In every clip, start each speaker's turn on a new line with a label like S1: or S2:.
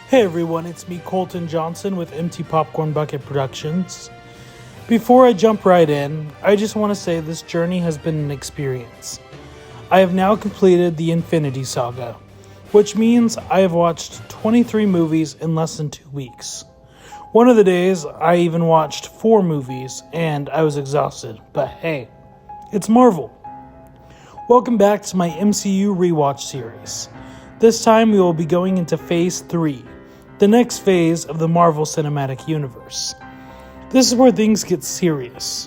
S1: Hey everyone, it's me, Colton Johnson with Empty Popcorn Bucket Productions. Before I jump right in, I just want to say this journey has been an experience. I have now completed the Infinity Saga, which means I have watched 23 movies in less than 2 weeks. One of the days, I even watched 4 movies, and I was exhausted, but hey, it's Marvel. Welcome back to my MCU Rewatch series. This time we will be going into Phase 3, the next phase of the Marvel Cinematic Universe. This is where things get serious,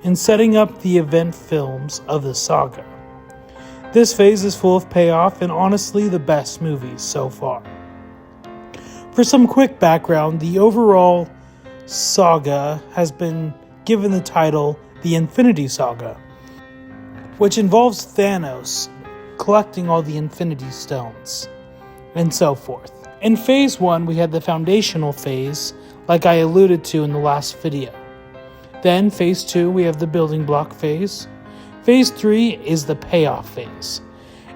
S1: in setting up the event films of the saga. This phase is full of payoff and honestly the best movies so far. For some quick background, the overall saga has been given the title The Infinity Saga, which involves Thanos collecting all the Infinity Stones, and so forth. In Phase 1, we had the foundational phase, like I alluded to in the last video. Then, Phase 2, we have the building block phase. Phase 3 is the payoff phase.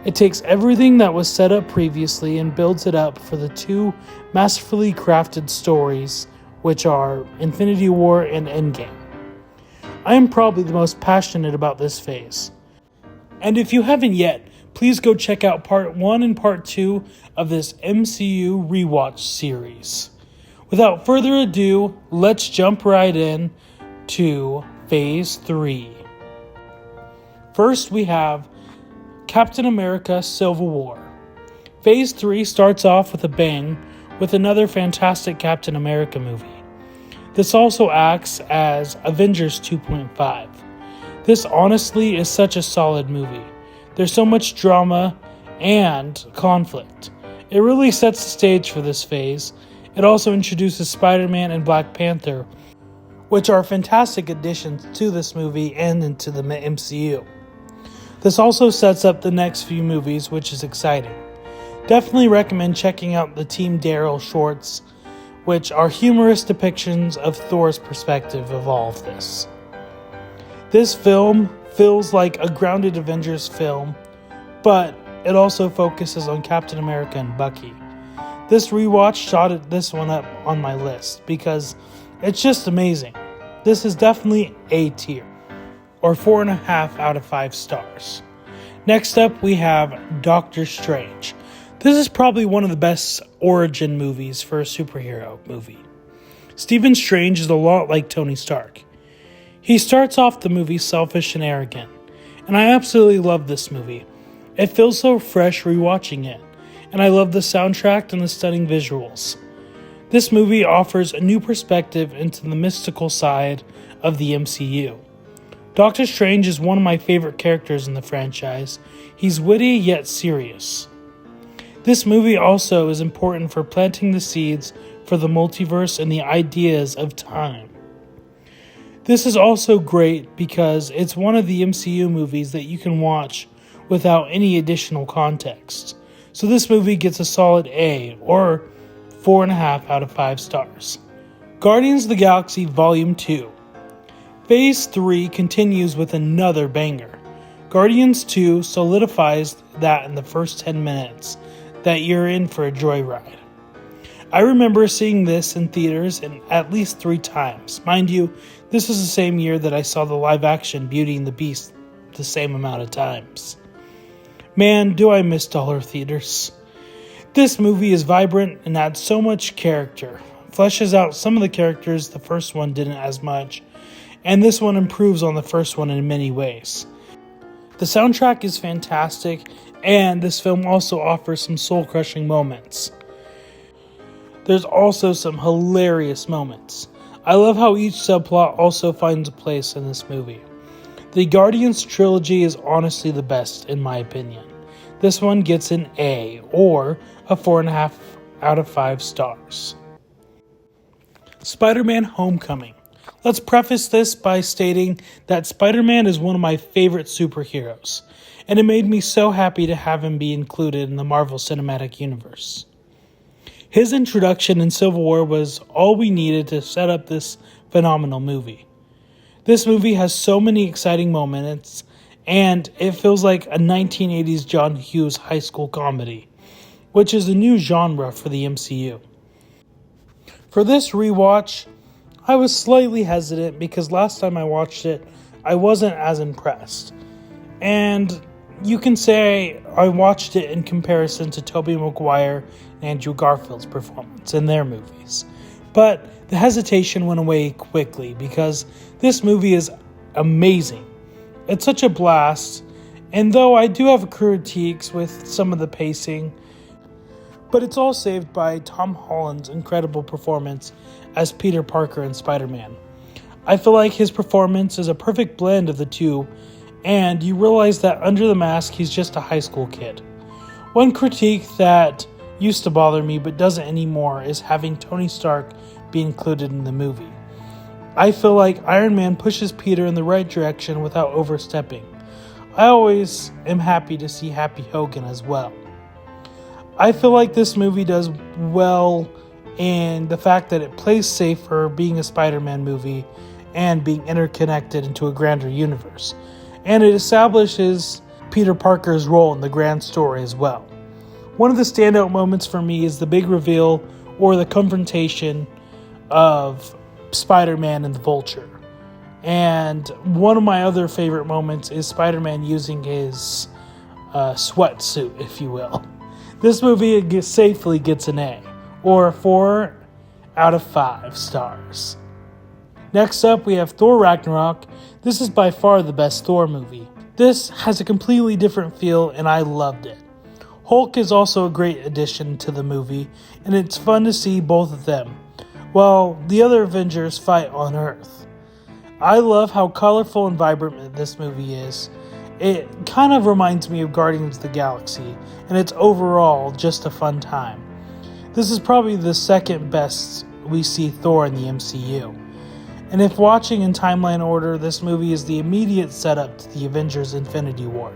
S1: It takes everything that was set up previously and builds it up for the 2 masterfully crafted stories, which are Infinity War and Endgame. I am probably the most passionate about this phase. And if you haven't yet, please go check out Part 1 and Part 2 of this MCU Rewatch series. Without further ado, let's jump right in to Phase 3. First, we have Captain America Civil War. Phase 3 starts off with a bang with another fantastic Captain America movie. This also acts as Avengers 2.5. This honestly is such a solid movie. There's so much drama and conflict. It really sets the stage for this phase. It also introduces Spider-Man and Black Panther, which are fantastic additions to this movie and into the MCU. This also sets up the next few movies, which is exciting. Definitely recommend checking out the Team Daryl shorts, which are humorous depictions of Thor's perspective of all of this. This film feels like a grounded Avengers film, but it also focuses on Captain America and Bucky. This rewatch shot this one up on my list because it's just amazing. This is definitely A tier, or 4.5 out of 5 stars. Next up, we have Doctor Strange. This is probably one of the best origin movies for a superhero movie. Stephen Strange is a lot like Tony Stark. He starts off the movie selfish and arrogant, and I absolutely love this movie. It feels so fresh rewatching it, and I love the soundtrack and the stunning visuals. This movie offers a new perspective into the mystical side of the MCU. Doctor Strange is one of my favorite characters in the franchise. He's witty yet serious. This movie also is important for planting the seeds for the multiverse and the ideas of time. This is also great because it's one of the MCU movies that you can watch without any additional context. So this movie gets a solid A, or 4.5 out of 5 stars. Guardians of the Galaxy Volume 2. Phase 3 continues with another banger. Guardians 2 solidifies that in the first 10 minutes that you're in for a joyride. I remember seeing this in theaters at least 3 times. Mind you, this is the same year that I saw the live-action Beauty and the Beast the same amount of times. Man, do I miss dollar theaters. This movie is vibrant and adds so much character. Fleshes out some of the characters the first one didn't as much, and this one improves on the first one in many ways. The soundtrack is fantastic, and this film also offers some soul-crushing moments. There's also some hilarious moments. I love how each subplot also finds a place in this movie. The Guardians trilogy is honestly the best, in my opinion. This one gets an A, or a 4.5 out of 5 stars. Spider-Man Homecoming. Let's preface this by stating that Spider-Man is one of my favorite superheroes, and it made me so happy to have him be included in the Marvel Cinematic Universe. His introduction in Civil War was all we needed to set up this phenomenal movie. This movie has so many exciting moments, and it feels like a 1980s John Hughes high school comedy, which is a new genre for the MCU. For this rewatch, I was slightly hesitant because last time I watched it, I wasn't as impressed. And you can say I watched it in comparison to Tobey Maguire and Andrew Garfield's performance in their movies. But the hesitation went away quickly because this movie is amazing. It's such a blast, and though I do have critiques with some of the pacing, but it's all saved by Tom Holland's incredible performance as Peter Parker in Spider-Man. I feel like his performance is a perfect blend of the two, and you realize that under the mask he's just a high school kid. One critique that used to bother me but doesn't anymore is having Tony Stark be included in the movie. I feel like Iron Man pushes Peter in the right direction without overstepping. I always am happy to see Happy Hogan as well. I feel like this movie does well in the fact that it plays safe for being a Spider-Man movie and being interconnected into a grander universe. And it establishes Peter Parker's role in the grand story as well. One of the standout moments for me is the big reveal or the confrontation of Spider-Man and the Vulture. And one of my other favorite moments is Spider-Man using his sweatsuit, if you will. This movie safely gets an A, or 4 out of 5 stars. Next up, we have Thor Ragnarok. This is by far the best Thor movie. This has a completely different feel, and I loved it. Hulk is also a great addition to the movie, and it's fun to see both of them, while the other Avengers fight on Earth. I love how colorful and vibrant this movie is. It kind of reminds me of Guardians of the Galaxy, and it's overall just a fun time. This is probably the second best we see Thor in the MCU. And if watching in timeline order, this movie is the immediate setup to the Avengers Infinity War.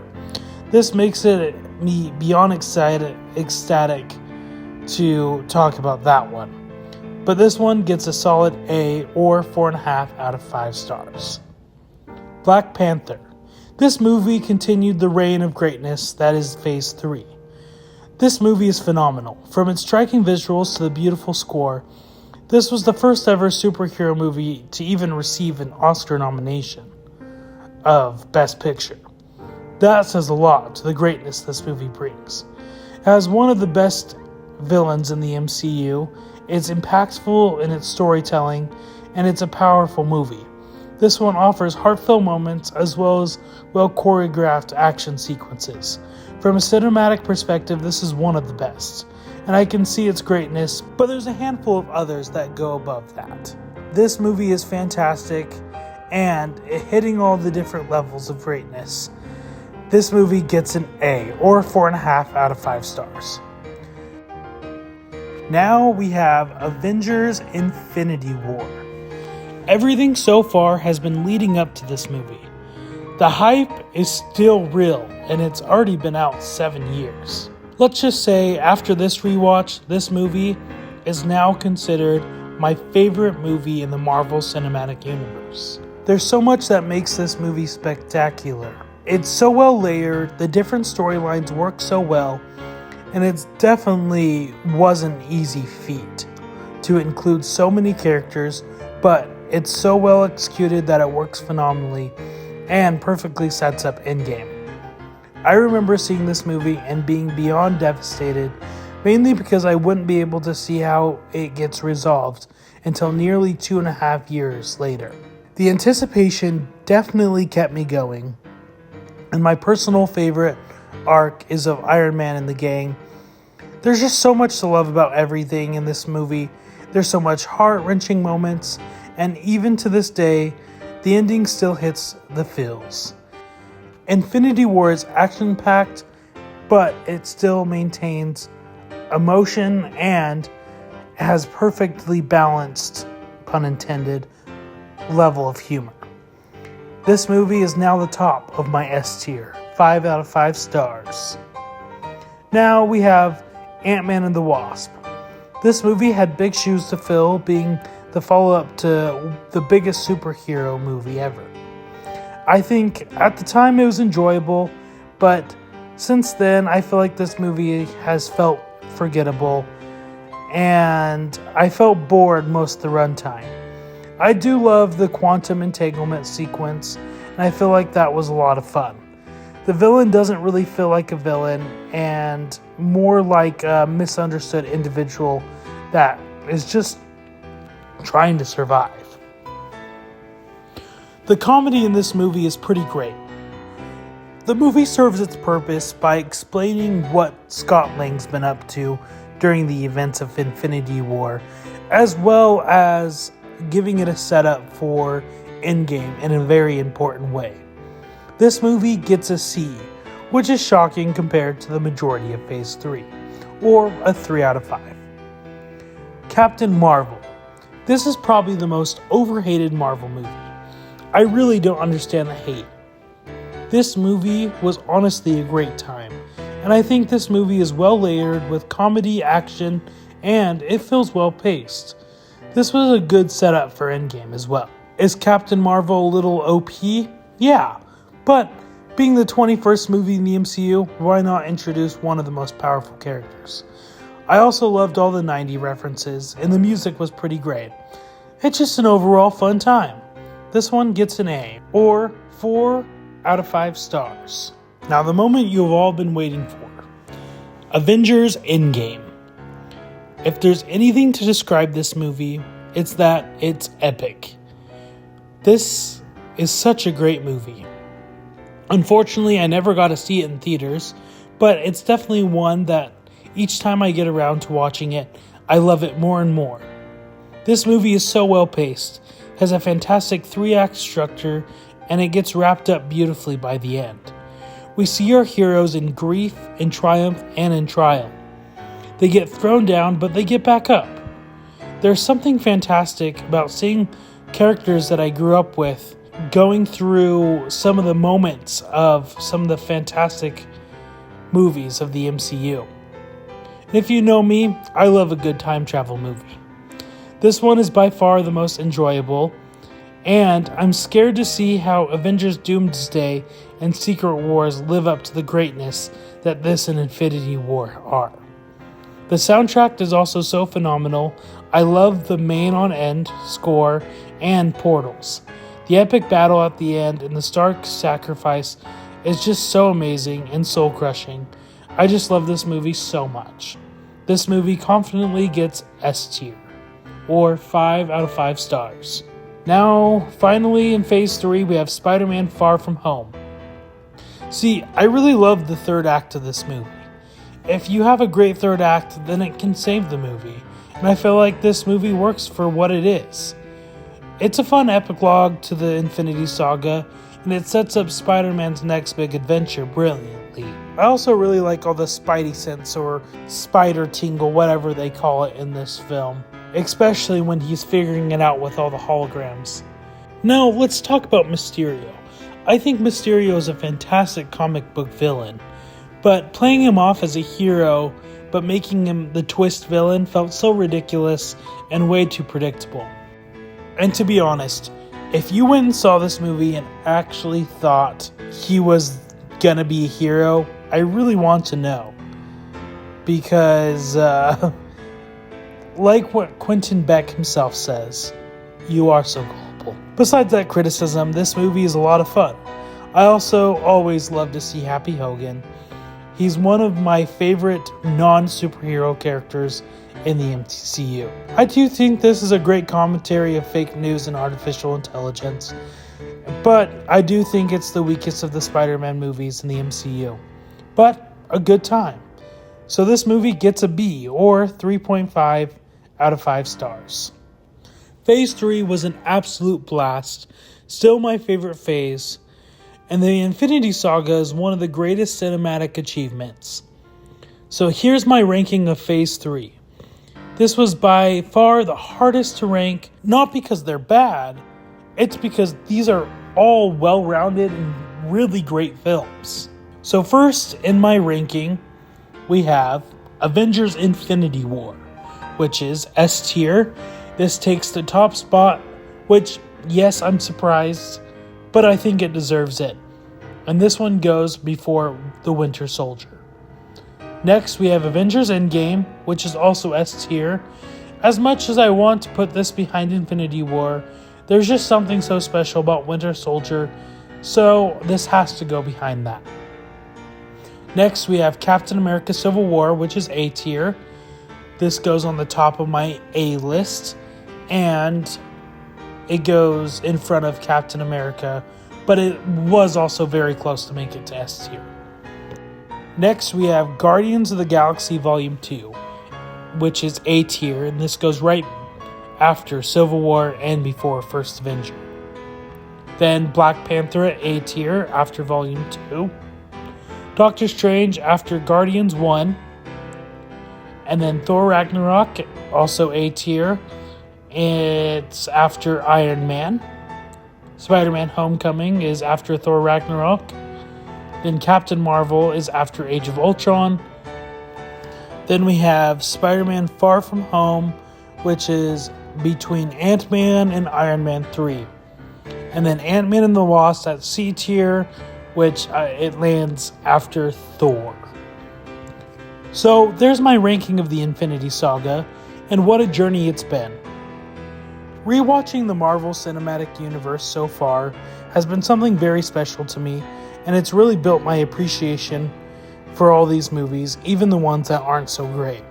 S1: This makes it me beyond ecstatic to talk about that one. But this one gets a solid A, or 4.5 out of 5 stars. Black Panther. This movie continued the reign of greatness that is Phase 3. This movie is phenomenal. From its striking visuals to the beautiful score, this was the first ever superhero movie to even receive an Oscar nomination of Best Picture. That says a lot to the greatness this movie brings. It has one of the best villains in the MCU, it's impactful in its storytelling, and it's a powerful movie. This one offers heartfelt moments as well as well-choreographed action sequences. From a cinematic perspective, this is one of the best, and I can see its greatness, but there's a handful of others that go above that. This movie is fantastic, and hitting all the different levels of greatness. This movie gets an A, or 4.5 out of 5 stars. Now we have Avengers Infinity War. Everything so far has been leading up to this movie. The hype is still real, and it's already been out 7 years. Let's just say, after this rewatch, this movie is now considered my favorite movie in the Marvel Cinematic Universe. There's so much that makes this movie spectacular. It's so well layered, the different storylines work so well, and it definitely was an easy feat to include so many characters, but it's so well executed that it works phenomenally and perfectly sets up Endgame. I remember seeing this movie and being beyond devastated, mainly because I wouldn't be able to see how it gets resolved until nearly 2.5 years later. The anticipation definitely kept me going, and my personal favorite arc is of Iron Man and the gang. There's just so much to love about everything in this movie. There's so much heart-wrenching moments, and even to this day, the ending still hits the feels. Infinity War is action-packed, but it still maintains emotion and has perfectly balanced, pun intended, level of humor. This movie is now the top of my S tier, 5 out of 5 stars. Now we have Ant-Man and the Wasp. This movie had big shoes to fill, being the follow-up to the biggest superhero movie ever. I think at the time it was enjoyable, but since then I feel like this movie has felt forgettable. and I felt bored most of the runtime. I do love the quantum entanglement sequence, and I feel like that was a lot of fun. The villain doesn't really feel like a villain, and more like a misunderstood individual that is just trying to survive. The comedy in this movie is pretty great. The movie serves its purpose by explaining what Scott Lang's been up to during the events of Infinity War, as well as giving it a setup for Endgame in a very important way. This movie gets a C, which is shocking compared to the majority of Phase 3, or a 3 out of 5. Captain Marvel. This is probably the most overhated Marvel movie. I really don't understand the hate. This movie was honestly a great time, and I think this movie is well layered with comedy, action, and it feels well paced. This was a good setup for Endgame as well. Is Captain Marvel a little OP? Yeah, but being the 21st movie in the MCU, why not introduce one of the most powerful characters? I also loved all the 90s references, and the music was pretty great. It's just an overall fun time. This one gets an A, or 4 out of 5 stars. Now, the moment you have all been waiting for. Avengers Endgame. If there's anything to describe this movie, it's that it's epic. This is such a great movie. Unfortunately, I never got to see it in theaters, but it's definitely one that each time I get around to watching it, I love it more and more. This movie is so well paced, has a fantastic 3-act structure, and it gets wrapped up beautifully by the end. We see our heroes in grief, in triumph, and in trial. They get thrown down, but they get back up. There's something fantastic about seeing characters that I grew up with going through some of the moments of some of the fantastic movies of the MCU. And if you know me, I love a good time travel movie. This one is by far the most enjoyable, and I'm scared to see how Avengers Doomsday and Secret Wars live up to the greatness that this and Infinity War are. The soundtrack is also so phenomenal. I love the main on end score and portals. The epic battle at the end and the Stark sacrifice is just so amazing and soul crushing. I just love this movie so much. This movie confidently gets S tier, or 5 out of 5 stars. Now, finally in Phase 3, we have Spider-Man Far From Home. See, I really love the third act of this movie. If you have a great third act, then it can save the movie. And I feel like this movie works for what it is. It's a fun epilogue to the Infinity Saga, and it sets up Spider-Man's next big adventure brilliantly. I also really like all the Spidey sense or spider tingle, whatever they call it in this film, especially when he's figuring it out with all the holograms. Now, let's talk about Mysterio. I think Mysterio is a fantastic comic book villain, but playing him off as a hero but making him the twist villain felt so ridiculous and way too predictable. And to be honest, if you went and saw this movie and actually thought he was gonna be a hero, I really want to know. Because, like what Quentin Beck himself says, you are so gullible. Besides that criticism, this movie is a lot of fun. I also always love to see Happy Hogan. He's one of my favorite non-superhero characters in the MCU. I do think this is a great commentary of fake news and artificial intelligence, but I do think it's the weakest of the Spider-Man movies in the MCU. But a good time. So this movie gets a B, or 3.5 out of 5 stars. Phase 3 was an absolute blast, still my favorite phase, and the Infinity Saga is one of the greatest cinematic achievements. So here's my ranking of Phase 3. This was by far the hardest to rank, not because they're bad, it's because these are all well-rounded and really great films. So first in my ranking, we have Avengers Infinity War, which is S tier. This takes the top spot, which, yes, I'm surprised, but I think it deserves it. And this one goes before The Winter Soldier. Next, we have Avengers Endgame, which is also S tier. As much as I want to put this behind Infinity War, there's just something so special about Winter Soldier, so this has to go behind that. Next, we have Captain America Civil War, which is A tier. This goes on the top of my A list, and it goes in front of Captain America, but it was also very close to make it to S tier. Next, we have Guardians of the Galaxy Volume 2, which is A tier, and this goes right after Civil War and before First Avenger. Then Black Panther at A tier after Volume 2. Doctor Strange after Guardians 1. And then Thor Ragnarok, also A tier. It's after Iron Man. Spider-Man Homecoming is after Thor Ragnarok. Then Captain Marvel is after Age of Ultron. Then we have Spider-Man Far From Home, which is between Ant-Man and Iron Man 3. And then Ant-Man and the Wasp at C tier, which it lands after Thor. So there's my ranking of the Infinity Saga, and what a journey it's been. Rewatching the Marvel Cinematic Universe so far has been something very special to me, and it's really built my appreciation for all these movies, even the ones that aren't so great.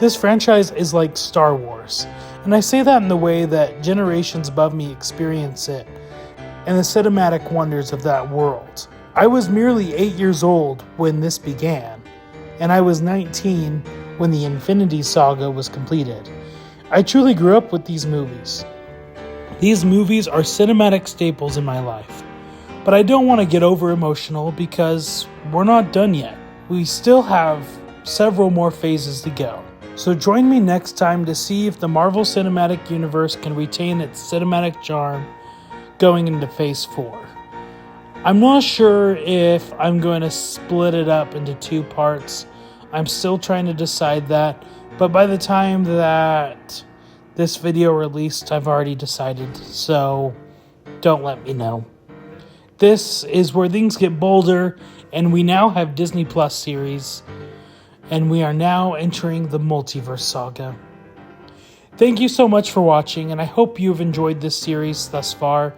S1: This franchise is like Star Wars, and I say that in the way that generations above me experience it, and the cinematic wonders of that world. I was merely 8 years old when this began, and I was 19 when the Infinity Saga was completed. I truly grew up with these movies. These movies are cinematic staples in my life. But I don't want to get over emotional because we're not done yet. We still have several more phases to go. So join me next time to see if the Marvel Cinematic Universe can retain its cinematic charm going into Phase 4. I'm not sure if I'm going to split it up into 2 parts. I'm still trying to decide that. But by the time that this video released, I've already decided. So don't let me know. This is where things get bolder, and we now have Disney Plus series, and we are now entering the Multiverse Saga. Thank you so much for watching, and I hope you've enjoyed this series thus far.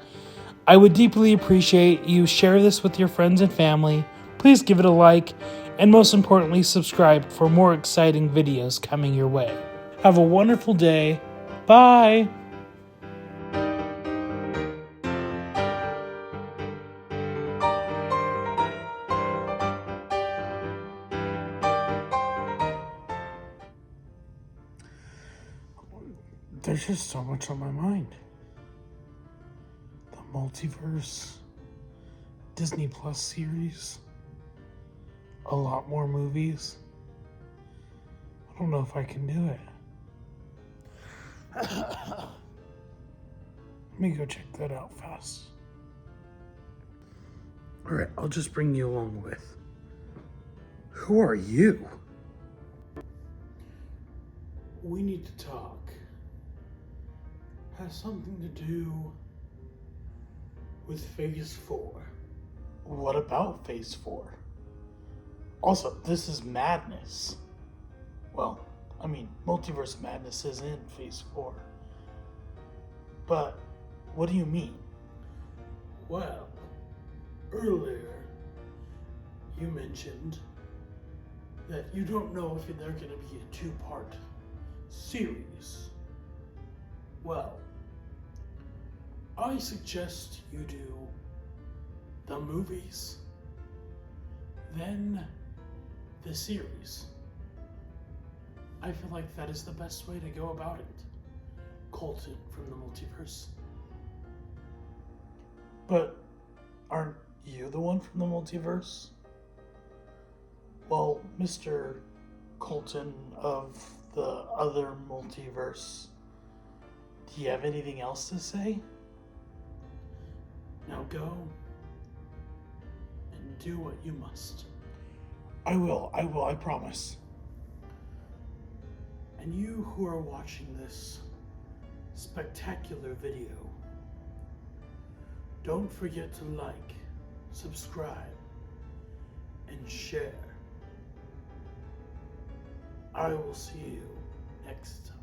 S1: I would deeply appreciate you share this with your friends and family. Please give it a like, and most importantly, subscribe for more exciting videos coming your way. Have a wonderful day. Bye! There's just so much on my mind. The multiverse, Disney Plus series, a lot more movies. I don't know if I can do it. Let me go check that out fast. Alright, I'll just bring you along with. Who are you? We need to talk. Has something to do with Phase 4. What about Phase 4? Also, this is madness. Well, I mean, Multiverse Madness is in Phase 4. But, what do you mean? Well, earlier, you mentioned that you don't know if they're going to be a 2-part series. Well, I suggest you do the movies, then the series. I feel like that is the best way to go about it. Colton from the multiverse. But aren't you the one from the multiverse? Well, Mr. Colton of the other multiverse, do you have anything else to say? Now go and do what you must. I will, I promise. And you who are watching this spectacular video, don't forget to like, subscribe, and share. I will see you next time.